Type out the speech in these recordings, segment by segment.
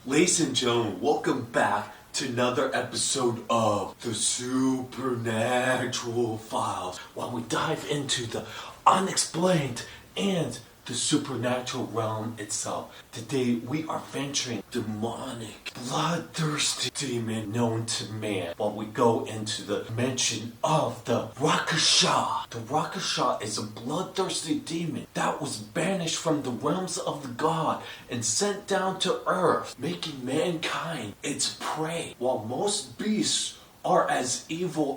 Ladies and gentlemen, welcome back to another episode of the Supernatural Files, while we dive into the unexplained and the supernatural realm itself. Today we are venturing demonic, bloodthirsty demon known to man, while we go into the mention of the Rakshasa. The Rakshasa is a bloodthirsty demon that was banished from the realms of the god and sent down to earth, making mankind its prey. While most beasts are as evil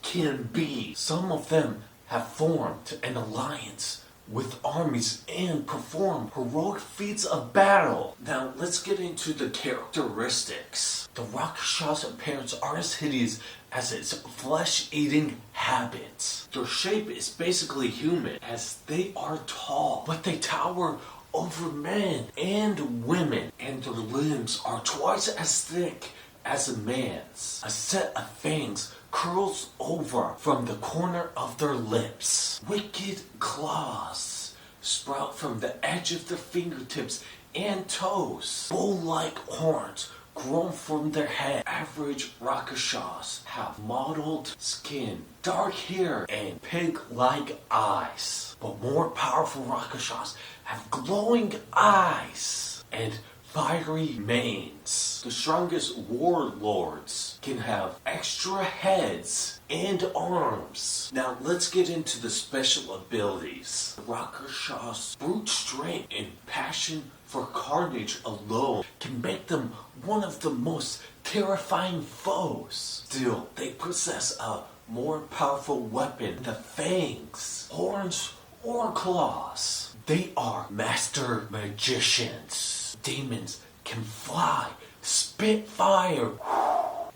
can be, some of them have formed an alliance with armies and perform heroic feats of battle. Now let's get into the characteristics. The Rakshasa appearance are as hideous as its flesh-eating habits. Their shape is basically human, as they are tall, but they tower over men and women, and their limbs are twice as thick as a man's. A set of fangs curls over from the corner of their lips. Wicked claws sprout from the edge of their fingertips and toes. Bull-like horns grown from their head. Average Rakshasas have mottled skin, dark hair, and pig-like eyes. But more powerful Rakshasas have glowing eyes and fiery manes. The strongest warlords can have extra heads and arms. Now let's get into the special abilities. The Rakshasas' brute strength and passion for carnage alone can make them one of the most terrifying foes. Still, they possess a more powerful weapon, the fangs, horns, or claws. They are master magicians. Demons can fly, spit fire,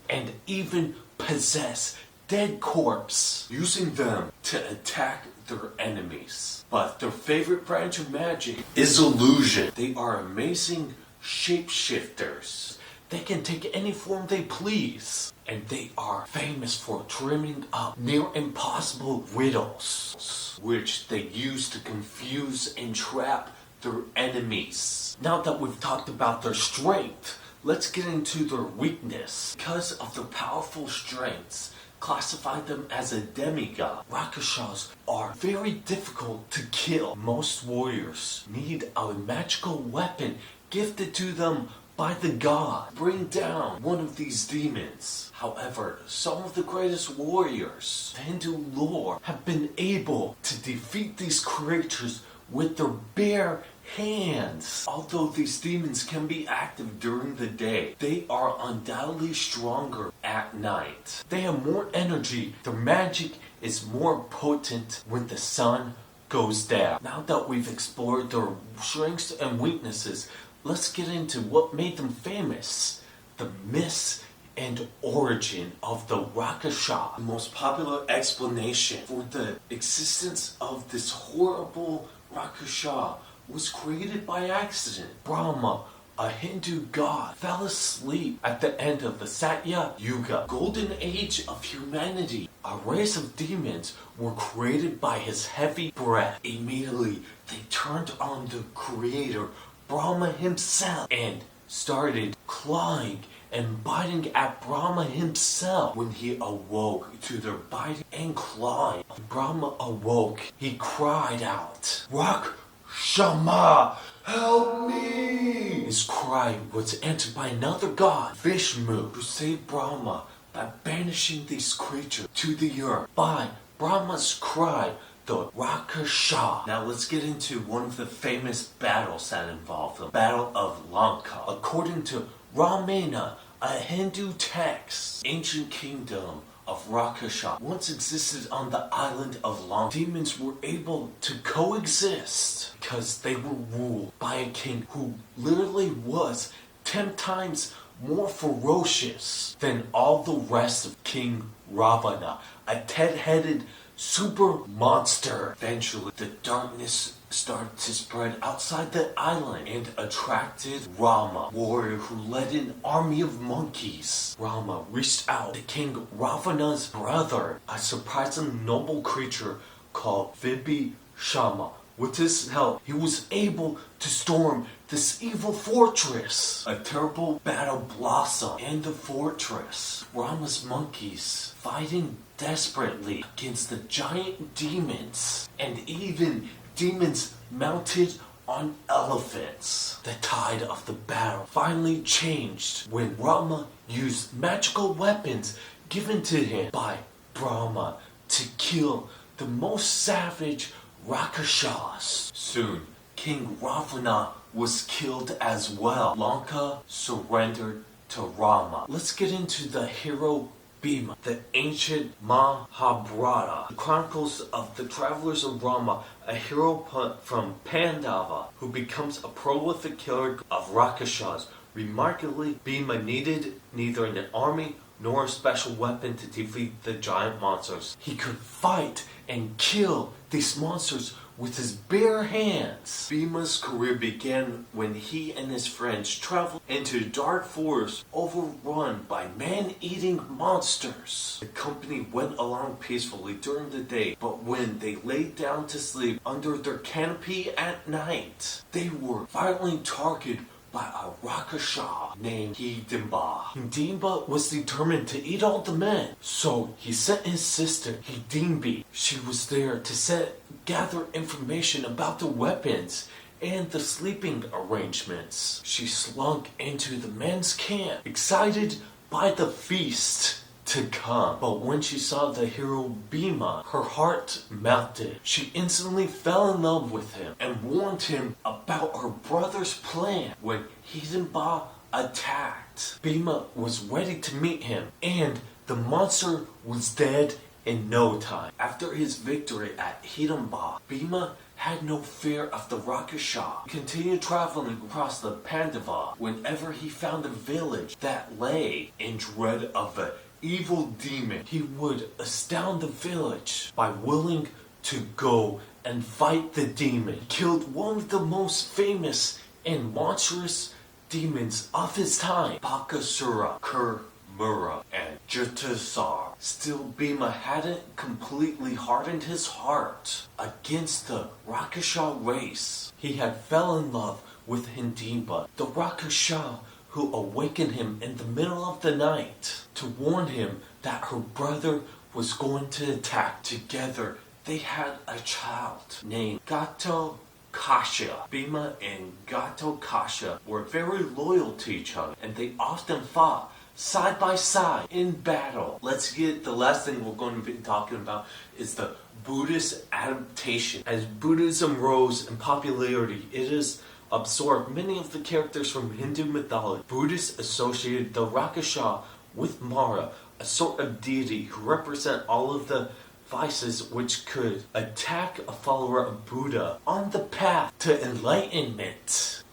and even possess dead corpses, using them to attack their enemies. But their favorite branch of magic is illusion. They are amazing shapeshifters. They can take any form they please, and they are famous for dreaming up near impossible riddles, which they use to confuse and trap their enemies. Now that we've talked about their strength, let's get into their weakness. Because of their powerful strengths, classify them as a demigod. Rakshasas are very difficult to kill. Most warriors need a magical weapon gifted to them by the god to bring down one of these demons. However, some of the greatest warriors in Hindu lore have been able to defeat these creatures with their bare hands. Although these demons can be active during the day, they are undoubtedly stronger at night. They have more energy. Their magic is more potent when the sun goes down. Now that we've explored their strengths and weaknesses, let's get into what made them famous. The myths and origin of the Rakshasa. The most popular explanation for the existence of this horrible Rakshasa was created by accident. Brahma, a Hindu god, fell asleep at the end of the Satya Yuga, golden age of humanity. A race of demons were created by his heavy breath. Immediately, they turned on the creator, Brahma himself, and started clawing and biting at Brahma himself. When he awoke to their biting and clawing, Brahma awoke. He cried out, "Rakshasa, help me!" His cry was answered by another god, Vishnu, who saved Brahma by banishing these creatures to the earth. By Brahma's cry, the Rakshasa. Now let's get into one of the famous battles that involved them. Battle of Lanka. According to Ramayana, a Hindu text, ancient kingdom of Rakshasa once existed on the island of Lanka. Demons were able to coexist because they were ruled by a king who literally was 10 times more ferocious than all the rest of King Ravana, a 10-headed super monster. Eventually, the darkness started to spread outside the island and attracted Rama, warrior who led an army of monkeys. Rama reached out to King Ravana's brother, a surprisingly noble creature called Vibhishama. With his help, he was able to storm this evil fortress. A terrible battle blossomed in the fortress. Rama's monkeys fighting desperately against the giant demons, and even demons mounted on elephants. The tide of the battle finally changed when Rama used magical weapons given to him by Brahma to kill the most savage Rakshasas. Soon, King Ravana was killed as well. Lanka surrendered to Rama. Let's get into the hero Bhima, the ancient Mahabharata, the chronicles of the travelers of Rama, a hero from Pandava who becomes a prolific killer of Rakshasas. Remarkably, Bhima needed neither an army nor a special weapon to defeat the giant monsters. He could fight and kill these monsters with his bare hands. Bhima's career began when he and his friends traveled into the dark forest overrun by man-eating monsters. The company went along peacefully during the day, but when they laid down to sleep under their canopy at night, they were violently targeted by a Rakshasa named Hidimba. Hidimba was determined to eat all the men, so he sent his sister Hidimbi. She was there to gather information about the weapons and the sleeping arrangements. She slunk into the men's camp, excited by the feast to come. But when she saw the hero Bhima, her heart melted. She instantly fell in love with him and warned him about her brother's plan. When Hidimba attacked, Bhima was ready to meet him, and the monster was dead in no time. After his victory at Hidimba, Bhima had no fear of the Rakshasa. He continued traveling across the Pandava whenever he found a village that lay in dread of a evil demon. He would astound the village by willing to go and fight the demon. He killed one of the most famous and monstrous demons of his time, Bakasura, Kurmura, and Jatasar. Still, Bhima hadn't completely hardened his heart against the Rakshasa race. He had fell in love with Hidimba, the Rakshasa who awakened him in the middle of the night to warn him that her brother was going to attack. Together, they had a child named Gatotkacha. Bhima and Gatotkacha were very loyal to each other, and they often fought side by side in battle. Let's get the last thing we're going to be talking about is the Buddhist adaptation. As Buddhism rose in popularity, it is absorbed many of the characters from Hindu mythology. Buddhists associated the Rakshasa with Mara, a sort of deity who represent all of the vices which could attack a follower of Buddha on the path to enlightenment.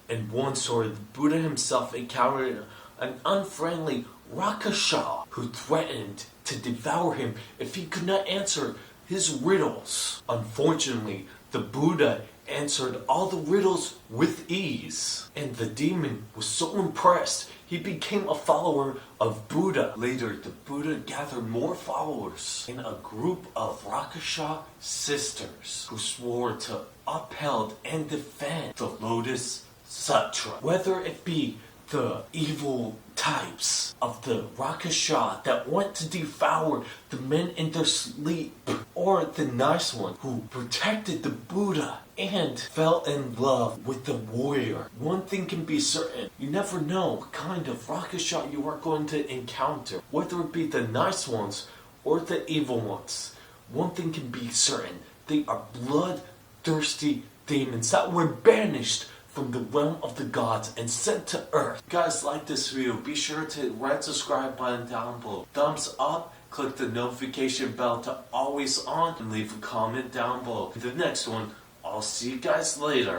In one story, the Buddha himself encountered an unfriendly Rakshasa who threatened to devour him if he could not answer his riddles. Unfortunately, the Buddha answered all the riddles with ease, and the demon was so impressed he became a follower of Buddha. Later, the Buddha gathered more followers in a group of Rakshasa sisters who swore to uphold and defend the Lotus Sutra. Whether it be the evil types of the Rakshasa that want to devour the men in their sleep, or the nice one who protected the Buddha and fell in love with the warrior. One thing can be certain, you never know what kind of Rakshasa you are going to encounter, whether it be the nice ones or the evil ones. One thing can be certain, they are bloodthirsty demons that were banished from the realm of the gods and sent to earth. If you guys like this video, be sure to hit red subscribe button down below. Thumbs up, click the notification bell to always on, and leave a comment down below. In the next one, I'll see you guys later.